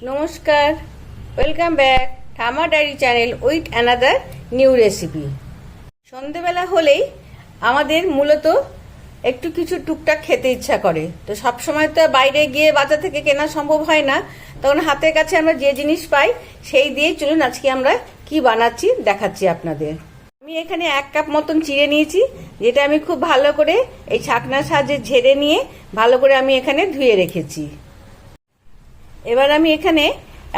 নমস্কার, welcome back Thama diary channel with another new recipe. সন্ধেবেলা হলেই আমাদের মূলত একটু কিছু টুকটাক খেতে ইচ্ছা করে। তো সবসময় তো বাইরে গিয়ে বাজার থেকে কেনা সম্ভব হয় না, তখন হাতের কাছে আমরা যে জিনিস পাই সেই দিয়েই চলুন আজকে আমরা কি বানাচ্ছি দেখাচ্ছি আপনাদের। আমি এখানে 1 কাপ মতন চিড়ে নিয়েছি, যেটা আমি খুব ভালো করে এই ছাকনার সাহায্যে ঝেড়ে নিয়ে ভালো করে আমি এখানে ধুয়ে রেখেছি। এবার আমি এখানে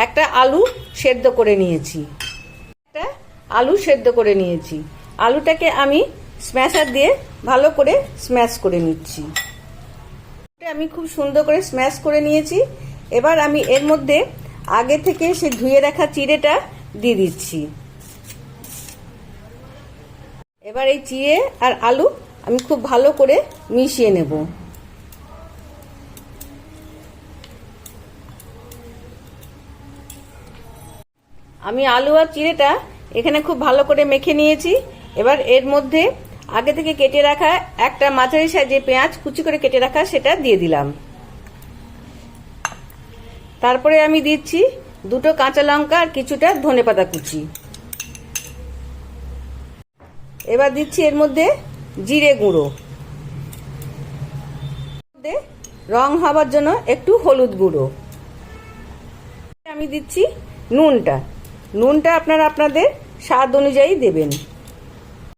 একটা আলু সেদ্ধ করে নিয়েছি। আলুটাকে আমি স্ম্যাশার দিয়ে ভালো করে স্ম্যাশ করে নিচ্ছি। আমি খুব সুন্দর করে স্ম্যাশ করে নিয়েছি। এবার আমি এর মধ্যে আগে থেকে সে ধুয়ে রাখা চিড়েটা দিয়ে দিচ্ছি। এবার এই চিড়ে আর আলু আমি খুব ভালো করে মিশিয়ে নেব। আমি আলু আর চিড়েটা এখানে খুব ভালো করে মেখে নিয়েছি। এবার এর মধ্যে আগে থেকে কেটে রাখা একটা মাঝারি সাইজের পেঁয়াজ কুচি করে কেটে রাখা সেটা দিয়ে দিলাম। তারপরে আমি দিচ্ছি 2টো কাঁচা লঙ্কা আর কিছুটা ধনেপাতা কুচি। এবার দিচ্ছি এর মধ্যে জিরে গুঁড়ো, রং হবার জন্য একটু হলুদ গুঁড়ো। আমি দিচ্ছি নুনটা আপনারা আপনাদের স্বাদ অনুযায়ী দেবেন।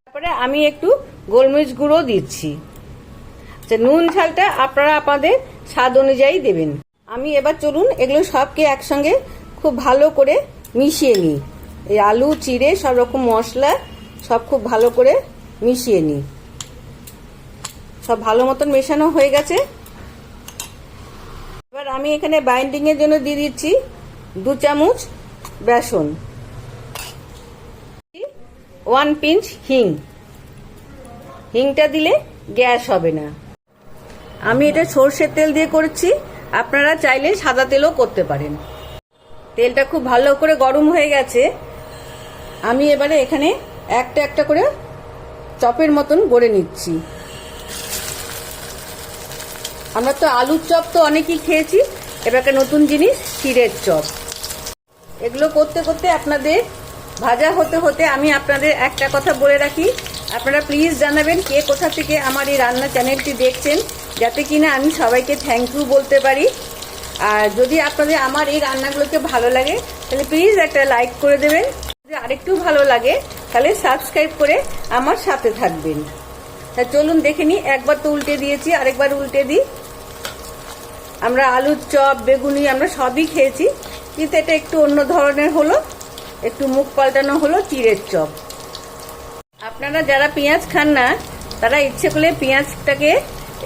তারপরে আমি একটু গোলমরিচ গুঁড়ো দিচ্ছি। নুন ঝালটা আপনারা আপনাদের স্বাদ অনুযায়ী দেবেন। আমি এবার চলুন এগুলো সবকে একসঙ্গে খুব ভালো করে মিশিয়ে নিই। এই আলু চিড়ে সব রকম মশলা সব খুব ভালো করে মিশিয়ে নিই। সব ভালো মতন মেশানো হয়ে গেছে। এবার আমি এখানে বাইন্ডিং এর জন্য দিয়ে দিচ্ছি 2 চামচ বেসন, 1 পিঞ্চ হিংটা দিলে গ্যাস হবে না। আমি এটা সরষের তেল দিয়ে করছি, আপনারা চাইলে সাদা তেলও করতে পারেন। তেলটা খুব ভালো করে গরম হয়ে গেছে। আমি এবারে এখানে একটা একটা করে চপের মতন গড়ে নিচ্ছি। আমরা তো আলুর চপ তো অনেকেই খেয়েছি, এবার একটা নতুন জিনিস চিড়ের চপ। এগুলো করতে করতে আপনাদের ভাজা হতে হতে আমি আপনাদের একটা কথা বলে রাখি, আপনারা প্লিজ জানাবেন কে কোথা থেকে আমার এই রান্না চ্যানেলটি দেখছেন, যাতে কিনা আমি সবাইকে থ্যাংক ইউ বলতে পারি। আর যদি আপনাদের আমার এই রান্নাগুলোকে ভালো লাগে তাহলে প্লিজ একটা লাইক করে দেবেন। যদি আরেকটু ভালো লাগে তাহলে সাবস্ক্রাইব করে আমার সাথে থাকবেন। তা চলুন দেখে নিই। একবার তো উল্টে দিয়েছি, আরেকবার উল্টে দিই। আমরা আলুর চপ বেগুনি আমরা সবই খেয়েছি, কিন্তু এটা একটু অন্য ধরনের হলো, একটু মুখ পাল্টানো হলো চিড়ের চপ। আপনারা যারা পেঁয়াজ খান না তারা ইচ্ছে করলে পেঁয়াজটাকে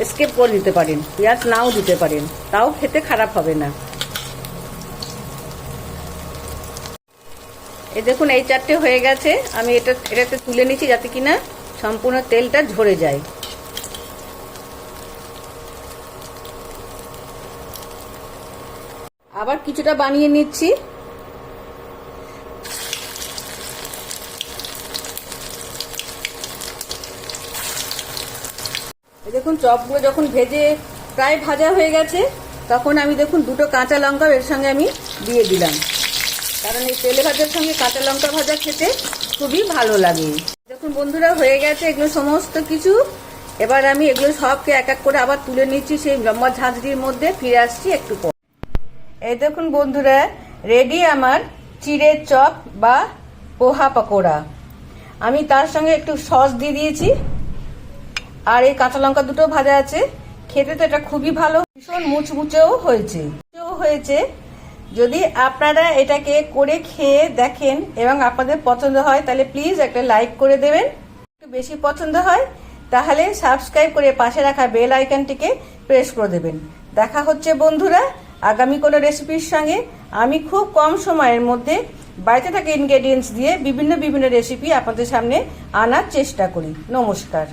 স্কিপ করে দিতে পারেন, পেঁয়াজ নাও দিতে পারেন, তাও খেতে খারাপ হবে না। এই দেখুন এই 4টে হয়ে গেছে। আমি এটাতে তুলে নিচ্ছি যাতে কিনা সম্পূর্ণ তেলটা ঝরে যায়। আবার কিছুটা বানিয়ে নিচ্ছি। দেখুন চপগুলো যখন ভেজে প্রায় ভাজা হয়ে গেছে তখন আমি দেখুন 2টো কাঁচা লঙ্কা এর সঙ্গে আমি দিয়ে দিলাম, কারণ এই তেলে ভাজার সঙ্গে কাঁচা লঙ্কা ভাজা খেতে খুবই ভালো লাগে। দেখুন বন্ধুরা হয়ে গেছে এগুলো সমস্ত কিছু। এবার আমি এগুলো সবকে এক এক করে আবার তুলে নিচ্ছি সেই লম্বা ঝাঁঝরির মধ্যে। ফিরে আসছি একটু পর। এই দেখুন বন্ধুরা রেডি আমার চিড়ের চপ বা পোহা পকোড়া। আমি তার সঙ্গে একটু সস দিয়ে দিয়েছি, আর এই কাঁচা লঙ্কা 2টো ভাজা আছে। খেতে তো এটা খুবই ভালো, ভীষণ মুচমুচেও হয়েছে। যদি আপনারা এটাকে করে খেয়ে দেখেন এবং আপনাদের পছন্দ হয় তাহলে প্লিজ একটা লাইক করে দেবেন। একটু বেশি পছন্দ হয় তাহলে সাবস্ক্রাইব করে পাশে রাখা বেল আইকনটিকে প্রেস করে দেবেন। দেখা হচ্ছে বন্ধুরা আগামী কোনো রেসিপির সঙ্গে। আমি খুব কম সময়ের মধ্যে বাড়িতে থাকা ইনগ্রেডিয়েন্টস দিয়ে বিভিন্ন রেসিপি আপনাদের সামনে আনার চেষ্টা করি। নমস্কার।